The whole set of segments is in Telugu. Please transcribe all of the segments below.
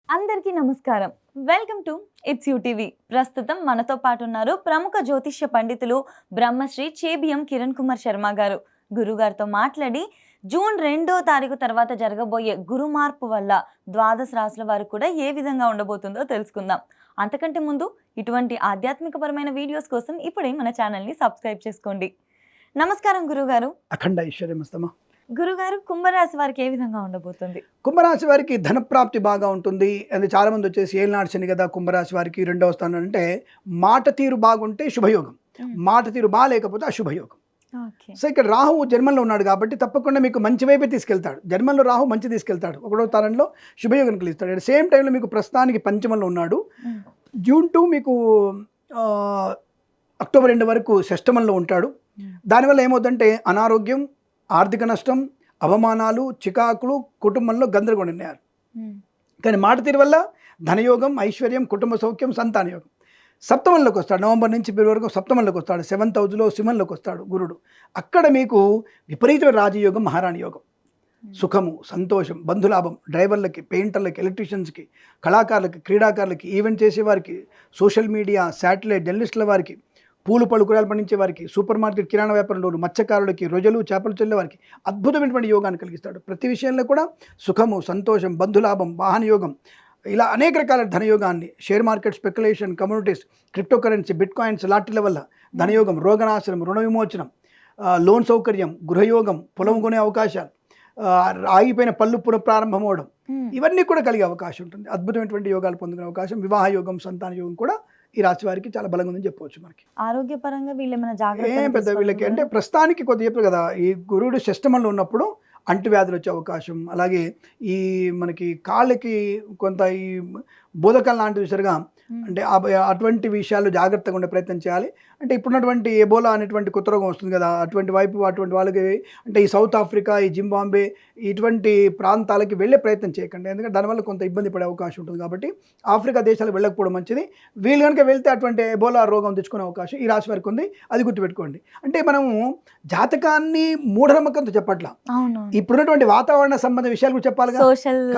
అందరికీ నమస్కారం. Welcome to it's TV. ప్రస్తుతం మనతో పాటు ఉన్నారు ప్రముఖ జ్యోతిష్య పండితులు బ్రహ్మశ్రీ చేబియం కిరణ్ కుమార్ శర్మ గారు. గురుగారితో మాట్లాడి జూన్ 2వ తారీఖు తర్వాత జరగబోయే గురు మార్పు వల్ల ద్వాదశ రాశుల వారు కూడా ఏ విధంగా ఉండబోతుందో తెలుసుకుందాం. అంతకంటే ముందు ఇటువంటి ఆధ్యాత్మికపరమైన వీడియోస్ కోసం ఇప్పుడే మన ఛానల్ని సబ్స్క్రైబ్ చేసుకోండి. నమస్కారం గురుగారు. అఖండ ఐశ్వర్యమస్తమా. గురుగారు, కుంభరాశి వారికి ఏ విధంగా ఉండబోతుంది? కుంభరాశి వారికి ధనప్రాప్తి బాగా ఉంటుంది. అది చాలామంది వచ్చేసి ఏళ్ళనాడు శని కదా కుంభరాశి వారికి 2వ స్థానం అంటే మాట తీరు బాగుంటే శుభయోగం, మాట తీరు బాగాలేకపోతే అశుభయోగం. సో ఇక్కడ రాహు జన్మంలో ఉన్నాడు కాబట్టి తప్పకుండా మీకు మంచి వైపే తీసుకెళ్తాడు. జన్మంలో రాహు మంచి తీసుకెళ్తాడు, 1వ స్థానంలో శుభయోగం కలిగిస్తాడు. అట్ సేమ్ టైంలో మీకు ప్రస్తుతానికి పంచమంలో ఉన్నాడు. జూన్ 2 మీకు అక్టోబర్ 2 వరకు షష్టమంలో ఉంటాడు. దానివల్ల ఏమవుతుందంటే అనారోగ్యం, ఆర్థిక నష్టం, అవమానాలు, చికాకులు, కుటుంబంలో గందరగోళ నిర్ణయాలు. కానీ మాట తీరు వల్ల ధనయోగం, ఐశ్వర్యం, కుటుంబ సౌఖ్యం, సంతాన యోగం. సప్తమంలోకి వస్తాడు. నవంబర్ నుంచి ఫిబ్రవరి వరకు సప్తమంలోకి వస్తాడు. 7th హౌస్లో సింహంలోకి వస్తాడు గురుడు. అక్కడ మీకు విపరీతమైన రాజయోగం, మహారాణి యోగం. సుఖము, సంతోషం, బంధులాభం, డ్రైవర్లకి, పెయింటర్లకి, ఎలక్ట్రీషియన్స్కి, కళాకారులకి, క్రీడాకారులకి, ఈవెంట్ చేసేవారికి, సోషల్ మీడియా, శాటిలైట్ జర్నలిస్టుల వారికి, పూలు పళ్ళు కూరగాయలు పండించే వారికి, సూపర్ మార్కెట్ కిరాణా వ్యాపారంలోను, మత్స్యకారులకి, రొయ్యలు చేపలు చెల్లే వారికి అద్భుతమైనటువంటి యోగాన్ని కలిగిస్తాడు. ప్రతి విషయంలో కూడా సుఖము, సంతోషం, బంధులాభం, వాహన యోగం, ఇలా అనేక రకాల ధనయోగాన్ని, share market, speculation, communities, crypto currency, bitcoins లాంటిల వల్ల ధనయోగం, రోగనాశనం, రుణ విమోచనం, లోన్ సౌకర్యం, గృహయోగం, పొలం కొనే అవకాశాలు, ఆగిపోయిన పళ్ళు పునఃప్రారంభం అవడం, ఇవన్నీ కూడా కలిగే అవకాశం ఉంటుంది. అద్భుతమైనటువంటి యోగాలు పొందుకునే అవకాశం, వివాహ యోగం, సంతాన యోగం కూడా ఈ రాశి వారికి చాలా బలంగా ఉందని చెప్పవచ్చు. మనకి ఆరోగ్యపరంగా వీళ్ళు ఏమైనా జాగ్రత్త ఏం పెద్ద వీళ్ళకి అంటే ప్రస్తుతానికి కొద్దిగా చెప్పారు కదా, ఈ గురుడు షష్టమంలో ఉన్నప్పుడు అంటువ్యాధులు వచ్చే అవకాశం, అలాగే ఈ మనకి కాళ్ళకి కొంత ఈ బోధకాలు లాంటివి సరిగా అంటే అటువంటి విషయాలు జాగ్రత్తగా ఉండే ప్రయత్నం చేయాలి. అంటే ఇప్పుడున్నటువంటి ఎబోలా అనేటువంటి కొత్త రోగం వస్తుంది కదా, అటువంటి వాళ్ళకి అంటే ఈ సౌత్ ఆఫ్రికా, ఈ జింబాంబే ఇటువంటి ప్రాంతాలకి వెళ్ళే ప్రయత్నం చేయకండి. ఎందుకంటే దానివల్ల కొంత ఇబ్బంది పడే అవకాశం ఉంటుంది. కాబట్టి ఆఫ్రికా దేశాలకు వెళ్ళకపోవడం మంచిది. వీళ్ళు కనుక వెళ్తే అటువంటి ఎబోలా రోగం తెచ్చుకునే అవకాశం ఈ రాశి వారికి ఉంది. అది గుర్తుపెట్టుకోండి. అంటే మనము జాతకాన్ని మూఢనమ్మకంతో చెప్పట్లా, ఇప్పుడున్నటువంటి వాతావరణ సంబంధ విషయాలు కూడా చెప్పాలి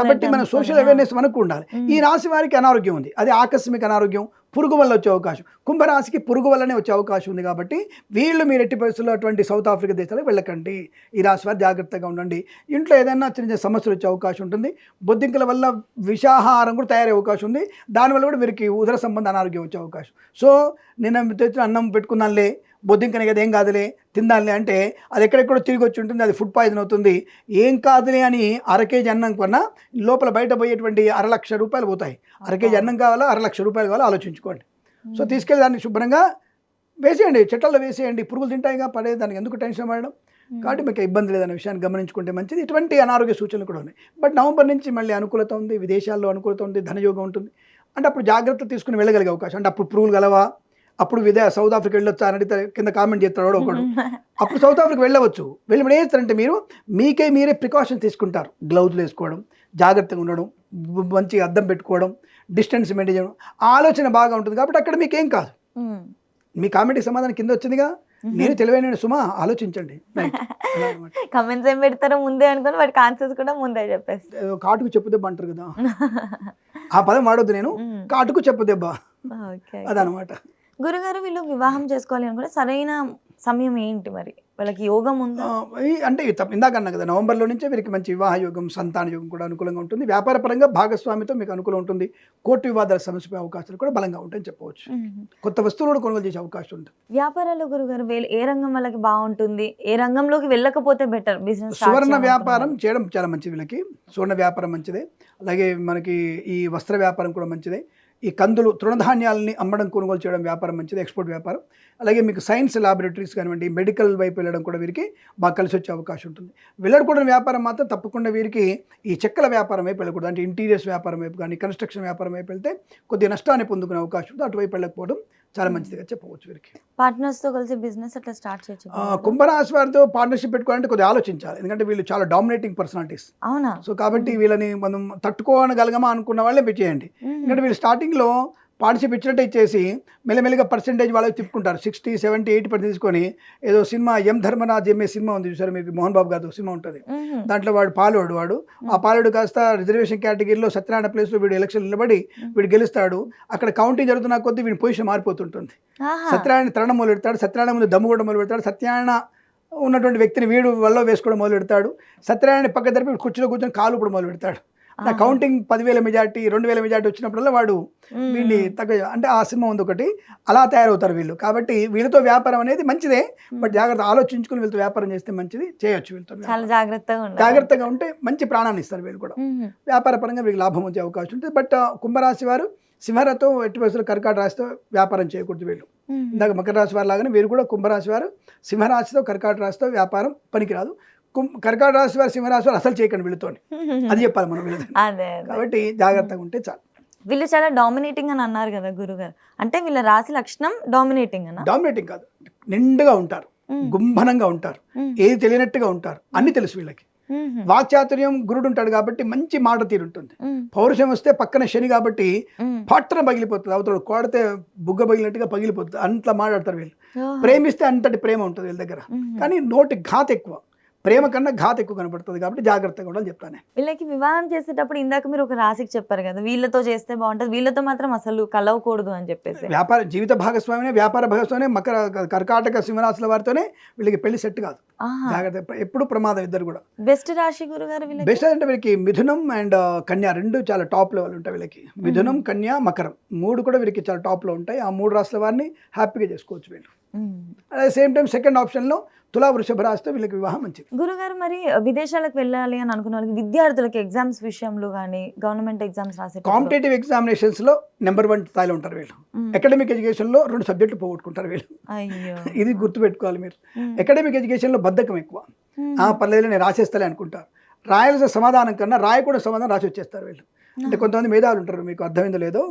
కాబట్టి మన సోషల్ అవేర్నెస్ మనకు ఉండాలి. ఈ రాశి వారికి అనారోగ్యం ఉంది, అది ఆకస్మిక అనారోగ్యం, పురుగు వల్ల వచ్చే అవకాశం. కుంభరాశికి పురుగు వల్లనే వచ్చే అవకాశం ఉంది. కాబట్టి వీళ్ళు మీరు ఎట్టి పరిస్థితుల్లో అటువంటి సౌత్ ఆఫ్రికా దేశాలకు వెళ్ళకండి. ఈ రాశి వారు జాగ్రత్తగా ఉండండి. ఇంట్లో ఏదైనా చిన్న చిన్న సమస్యలు వచ్చే అవకాశం ఉంటుంది. బొద్దింకల వల్ల విషాహారం కూడా తయారయ్యే అవకాశం ఉంది. దానివల్ల కూడా వీరికి ఉదర సంబంధ అనారోగ్యం వచ్చే అవకాశం. సో నిన్న తెచ్చిన అన్నం పెట్టుకున్నానులే, బొద్దింకనే కదా, ఏం కాదులే తిందాలే అంటే అది ఎక్కడెక్కడో తిరిగి వచ్చి ఉంటుంది, అది ఫుడ్ పాయిజన్ అవుతుంది. ఏం కాదులే అని 1/2 కేజీ అన్నం కొన్నా లోపల బయట పోయేటువంటి 1,00,000 రూపాయలు పోతాయి. 1/2 కేజీ అన్నం కావాలా, 1,00,000 రూపాయలు కావాలో ఆలోచించుకోండి. సో తీసుకెళ్ళి దాన్ని శుభ్రంగా వేసేయండి, చెట్టల్లో వేసేయండి. పురుగులు తింటాయిగా, పడే దానికి ఎందుకు టెన్షన్ పడడం. కాబట్టి మీకు ఇబ్బంది లేదనే విషయాన్ని గమనించుకుంటే మంచిది. ఇటువంటి అనారోగ్య సూచనలు కూడా ఉన్నాయి. బట్ నవంబర్ నుంచి మళ్ళీ అనుకూలత ఉంది, విదేశాల్లో అనుకూలత ఉంది, ధనయోగం ఉంటుంది. అంటే అప్పుడు జాగ్రత్త తీసుకుని వెళ్ళగలిగే అవకాశం. అంటే అప్పుడు పురుగులు గలవా, అప్పుడు సౌత్ ఆఫ్రికా వెళ్ళొచ్చు అని అడిగితే కింద కామెంట్ చేస్తాడు ఒకడు. అప్పుడు సౌత్ ఆఫ్రికా వెళ్ళవచ్చు. వెళ్ళి ఏం చేస్తారంటే మీరే ప్రికాషన్ తీసుకుంటారు. గ్లౌజులు వేసుకోవడం, జాగ్రత్తగా ఉండడం, మంచిగా అద్దం పెట్టుకోవడం, డిస్టెన్స్ మెయింటైన్ చేయడం, ఆలోచన బాగా ఉంటుంది. కాబట్టి అక్కడ మీకేం కాదు. మీ కామెంట్కి సమాధానం కింద వచ్చిందిగా, నేను తెలివైన సుమా, ఆలోచించండి. కమెంట్స్ ఏం పెడతారో ముందే అనుకుని వాటికి ఆన్సర్స్ కూడా ముందే చెప్పేసి. కాటుకు చెప్పు దెబ్బ అంటారు కదా, ఆ పదం వాడొద్దు. నేను కాటుకు చెప్పు దెబ్బ, అదనమాట. గురుగారు, వీళ్ళు వివాహం చేసుకోవాలి అనుకుంటే సరైన సమయం ఏంటి మరి? వాళ్ళకి యోగం ఉందా? అంటే ఇందాక అన్నా కదా, నవంబర్లో నుంచే వీరికి మంచి వివాహ యోగం, సంతాన యోగం కూడా అనుకూలంగా ఉంటుంది. వ్యాపార పరంగా భాగస్వామితో మీకు అనుకూలం ఉంటుంది. కోర్టు వివాదాల సమస్య అవకాశాలు కూడా బలంగా ఉంటాయని చెప్పవచ్చు. కొత్త వస్తువులు కూడా కొనుగోలు చేసే అవకాశం ఉంటుంది. వ్యాపారాలు గురుగారు, వీళ్ళు ఏ రంగం వాళ్ళకి బాగుంటుంది, ఏ రంగంలోకి వెళ్ళకపోతే బెటర్? బిజినెస్ సువర్ణ వ్యాపారం చేయడం చాలా మంచిది వీళ్ళకి. సువర్ణ వ్యాపారం మంచిదే. అలాగే మనకి ఈ వస్త్ర వ్యాపారం కూడా మంచిదే. ఈ కందులు, తృణధాన్యాలని అమ్మడం, కొనుగోలు చేయడం వ్యాపారం మంచిది, ఎక్స్పోర్ట్ వ్యాపారం. అలాగే మీకు సైన్స్ ల్యాబొరేటరీస్ కానివ్వండి, మెడికల్ వైపు వెళ్ళడం కూడా వీరికి బాగా కలిసి వచ్చే అవకాశం ఉంటుంది. వెళ్ళకూడని వ్యాపారం మాత్రం తప్పకుండా వీరికి ఈ చెక్కల వ్యాపారం వైపు వెళ్ళకూడదు. అంటే ఇంటీరియర్స్ వ్యాపారం వైపు కానీ, కన్స్ట్రక్షన్ వ్యాపారం వైపు వెళ్తే కొద్దిగా నష్టాన్ని పొందుకునే అవకాశం ఉంటుంది. అటువైపు వెళ్ళకపోవడం చాలా మంచిదిగా చెప్పవచ్చు వీరికి. పార్ట్నర్స్తో కలిసి బిజినెస్ అట్లా స్టార్ట్ చేయొచ్చు. కుంభరాశి వారితో పార్ట్నర్షిప్ పెట్టుకోవాలంటే కొద్దిగా ఆలోచించాలి. ఎందుకంటే వీళ్ళు చాలా డామినేటింగ్ పర్సనాలిటీస్. అవునా? సో కాబట్టి వీళ్ళని మనం తట్టుకోగలగమా అనుకున్న వాళ్ళే చేయండి. ఎందుకంటే వీళ్ళు స్టార్టింగ్లో పార్టిసిపేట్ ఇచ్చినట్టే ఇచ్చేసి మెల్లమెల్లగా పర్సెంటేజ్ వాళ్ళకి తిప్పుకుంటారు. 60, 70, 80% తీసుకొని ఏదో సినిమా ఎం ధర్మరాజ్ ఎంఏ సినిమా ఉంది చూసారు మీకు, మోహన్ బాబు గారు సినిమా ఉంటుంది. దాంట్లో వాడు పాలోడు ఆ పాలోడు కాస్త రిజర్వేషన్ కేటగిరీలో సత్యనారాయణ ప్లేస్లో వీడు ఎలక్షన్ నిలబడి వీడు గెలుస్తాడు. అక్కడ కౌంటింగ్ జరుగుతున్న కొద్దీ వీడి పొజిషన్ మారిపోతుంటుంది. సత్యనారాయణ తరణం మొదలు పెడతాడు, సత్యనారాయణ ముందు దమ్ము కూడా మొదలు పెడతాడు, సత్యనారాయణ ఉన్నటువంటి వ్యక్తిని వీడు వల్ల వేసుకోవడం మొదలు పెడతాడు, సత్యనారాయణ పక్క తరపు కుర్చీలో కూర్చొని కాలు ఇప్పుడు మొదలు పెడతాడు. నా కౌంటింగ్ 10,000 మెజార్టీ 2,000 మెజార్టీ వచ్చినప్పుడల్లా వాడు వీళ్ళని తగ్గ అంటే ఆ సినిమా ఉంది ఒకటి, అలా తయారవుతారు వీళ్ళు. కాబట్టి వీళ్ళతో వ్యాపారం అనేది మంచిదే, బట్ జాగ్రత్త ఆలోచించుకుని వీళ్ళతో వ్యాపారం చేస్తే మంచిది, చేయొచ్చు. వీళ్ళతో జాగ్రత్తగా ఉంటే మంచి ప్రాణాన్ని ఇస్తారు వీళ్ళు కూడా. వ్యాపార పరంగా వీళ్ళకి లాభం వచ్చే అవకాశం ఉంటుంది. బట్ కుంభరాశి వారు సింహరాశితో ఎట్టి పరిస్థితుల్లో కర్కాటక రాశితో వ్యాపారం చేయకూడదు వీళ్ళు. ఇందాక మకర రాశి వారు లాగానే వీరు కూడా కుంభరాశి వారు సింహరాశితో కర్కాటక రాశితో వ్యాపారం పనికిరాదు. కర్కాటక రాశి వారు సింహరాశి వారు అసలు చేయకండి వీళ్ళతో, అది చెప్పాలి మనం వీళ్ళతో. కాబట్టి జాగ్రత్తగా ఉంటే చాలు. వీళ్ళు చాలా డామినేటింగ్ అని అన్నారు కదా గురుగారు, అంటే వీళ్ళ రాశి లక్షణం డామినేటింగ్ అన్న? డామినేటింగ్ కాదు, నిండుగా ఉంటారు, గుంభనంగా ఉంటారు, ఏది తెలియనట్టుగా ఉంటారు, అన్ని తెలుసు వీళ్ళకి. వాక్చాతుర్యం గురుడు ఉంటాడు కాబట్టి మంచి మాట తీరుంటుంది. పౌరుషం వస్తే పక్కన శని కాబట్టి పట్టణ పగిలిపోతుంది, అవతల కోడితే బుగ్గ పగిలినట్టుగా పగిలిపోతుంది, అంతలా మాట్లాడతారు వీళ్ళు. ప్రేమిస్తే అంతటి ప్రేమ ఉంటుంది వీళ్ళ దగ్గర, కానీ నోటి ఘాత ఎక్కువ, ప్రేమ కన్నా ఘాత ఎక్కువ కనపడుతుంది. కాబట్టి జాగ్రత్తగా ఉండాలి చెప్తానే. వీళ్ళకి వివాహం చేసేటప్పుడు ఇందాక మీరు ఒక రాశికి చెప్పారు కదా, వీళ్ళతో చేస్తే బాగుంటుంది, వీళ్ళతో మాత్రం అసలు కలవకూడదు అని చెప్పేసి. వ్యాపార జీవిత భాగస్వామినే, వ్యాపార భాగస్వామి కర్కాటక సింహరాశుల వారితోనే వీళ్ళకి పెళ్లి సెట్ కాదు. జాగ్రత్త, ఎప్పుడు ప్రమాదం ఇద్దరు కూడా. బెస్ట్ రాశి గురుగారు వీళ్ళకి? బెస్ట్ అంటే వీళ్ళకి మిథునం అండ్ కన్యా రెండు చాలా టాప్ లెవెల్ ఉంటాయి వీళ్ళకి. మిథునం, కన్యా, మకరం మూడు కూడా వీళ్ళకి చాలా టాప్లో ఉంటాయి. ఆ మూడు రాశుల వారిని హ్యాపీగా చేసుకోవచ్చు వీళ్ళు. అట్ సేమ్ టైం సెకండ్ ఆప్షన్లో తులా, వృషభ రాశితో వీళ్ళకి వివాహం మంచిది. గురుగారు మరి విదేశాలకు వెళ్ళాలి అని అనుకున్న వాళ్ళకి, విద్యార్థులకి ఎగ్జామ్స్ విషయంలో కానీ గవర్నమెంట్ ఎగ్జామ్స్ రాసే కాంపిటేటివ్ ఎగ్జామినేషన్స్ లో నెంబర్ 1 స్థాయిలో ఉంటారు వీళ్ళు. అకాడమిక్ ఎడ్యుకేషన్ లో 2 సబ్జెక్టులు పోగొట్టుకుంటారు వీళ్ళు. ఇది గుర్తుపెట్టుకోవాలి మీరు. అకాడమిక్ ఎడ్యుకేషన్ లో బద్ధకం ఎక్కువ, పర్లేదు నేను రాసేస్తాలే అనుకుంటారు. రాయాల్సిన సమాధానం కన్నా రాయకూడదు సమాధానం రాసి వచ్చేస్తారు వీళ్ళు. అంటే కొంతమంది మేధావులు ఉంటారు, మీకు అర్థమైందో లేదో,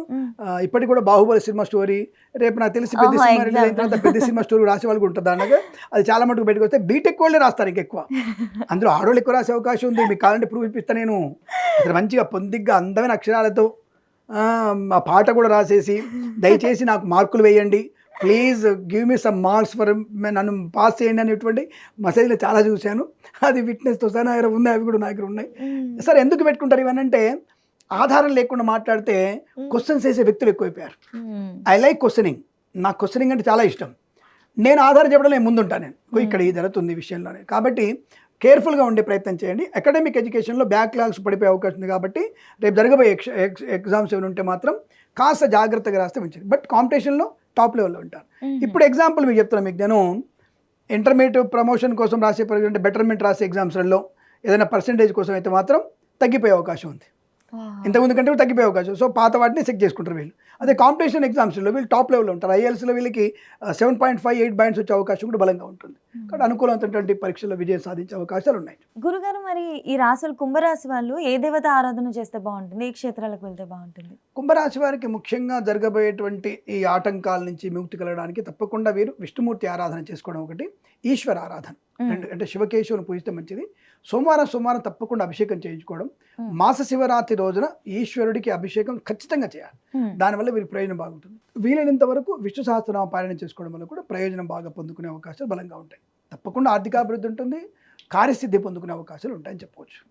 ఇప్పటికి కూడా బాహుబలి సినిమా స్టోరీ, రేపు నాకు తెలిసి పెద్ద సినిమా రిలీజ్ అయిన తర్వాత పెద్ద సినిమా స్టోరీ రాసే వాళ్ళు ఉంటుంది. అన్నగా అది చాలా మటుకు బయటకు వస్తే బీటెక్ వాళ్ళే రాస్తారు ఇంకెక్కువ. అందులో ఆడవాళ్ళు ఎక్కువ రాసే అవకాశం ఉంది. మీకు కావాలంటే ప్రూఫ్ ఇప్పిస్తాను నేను. అసలు మంచిగా పొందిగ్గా అందమైన అక్షరాలతో ఆ పాట కూడా రాసేసి, దయచేసి నాకు మార్కులు వేయండి, please give me some marks for, నన్ను పాస్ చేయండి అనేటువంటి మెసేజ్లు చాలా చూశాను. అది విట్నెస్తో సహా నా దగ్గర ఉన్నాయి, అవి కూడా నా దగ్గర ఉన్నాయి. సరే ఎందుకు పెట్టుకుంటారు ఇవన్నీ? ఆధారం లేకుండా మాట్లాడితే క్వశ్చన్స్ వేసే వ్యక్తులు ఎక్కువైపోయారు. ఐ లైక్ క్వశ్చనింగ్, నాకు క్వశ్చనింగ్ అంటే చాలా ఇష్టం. నేను ఆధారం చెప్పడం నేను ముందుంటాను, నేను ఇక్కడ ఈ జరుగుతుంది ఈ విషయంలోనే. కాబట్టి కేర్ఫుల్గా ఉండే ప్రయత్నం చేయండి. అకాడమిక్ ఎడ్యుకేషన్లో బ్యాక్లాగ్స్ పడిపోయే అవకాశం ఉంది. కాబట్టి రేపు జరగబోయే ఎగ్జామ్స్ ఏమైనా ఉంటే మాత్రం కాస్త జాగ్రత్తగా రాస్తే మంచిది. బట్ కాంపిటీషన్లో టాప్ లెవెల్లో ఉంటారు. ఇప్పుడు ఎగ్జాంపుల్ మీకు చెప్తున్నాను. మీకు నేను ఇంటర్మీడియట్ ప్రమోషన్ కోసం రాసే, అంటే బెటర్మెంట్ రాసే ఎగ్జామ్స్లలో ఏదైనా పర్సంటేజ్ కోసం అయితే మాత్రం తగ్గిపోయే అవకాశం ఉంది. ఇంతకుముందు కంటే తగ్గిపోయే అవకాశం. సో పాత వాటిని చెక్ చేసుకుంటారు వీళ్ళు. అదే కాంపిటీషన్ ఎగ్జామ్స్లో వీళ్ళు టాప్ లెవెల్లో ఉంటారు. ఐఎల్స్లో వీళ్ళకి 7.5, 8 పాయింట్స్ వచ్చే అవకాశం కూడా బలంగా ఉంటుంది. కాబట్టి అనుకూలమైనటువంటి పరీక్షల్లో విజయం సాధించే అవకాశాలు ఉన్నాయి. గురుగారు మరి ఈ రాశులు, కుంభరాశి వాళ్ళు ఏ దేవత ఆరాధన చేస్తే బాగుంటుంది, ఏ క్షేత్రాలకు వెళ్తే బాగుంటుంది? కుంభరాశి వారికి ముఖ్యంగా జరగబోయేటువంటి ఈ ఆటంకాల నుంచి విముక్తి కలగడానికి తప్పకుండా వీరు విష్ణుమూర్తి ఆరాధన చేసుకోవడం ఒకటి, ఈశ్వర ఆరాధన అంటే శివకేశవుని పూజిస్తే మంచిది. సోమవారం తప్పకుండా అభిషేకం చేయించుకోవడం. మాస శివరాత్రి రోజున ఈశ్వరుడికి అభిషేకం ఖచ్చితంగా చేయాలి. దానివల్ల వీరికి ప్రయోజనం బాగుంటుంది. వీలైనంత వరకు విష్ణు సహస్రనామ పారాయణ చేసుకోవడం వల్ల కూడా ప్రయోజనం బాగా పొందుకునే అవకాశాలు బలంగా ఉంటాయి. తప్పకుండా ఆర్థికాభివృద్ధి ఉంటుంది, కార్యసిద్ధి పొందుకునే అవకాశాలు ఉంటాయని చెప్పవచ్చు.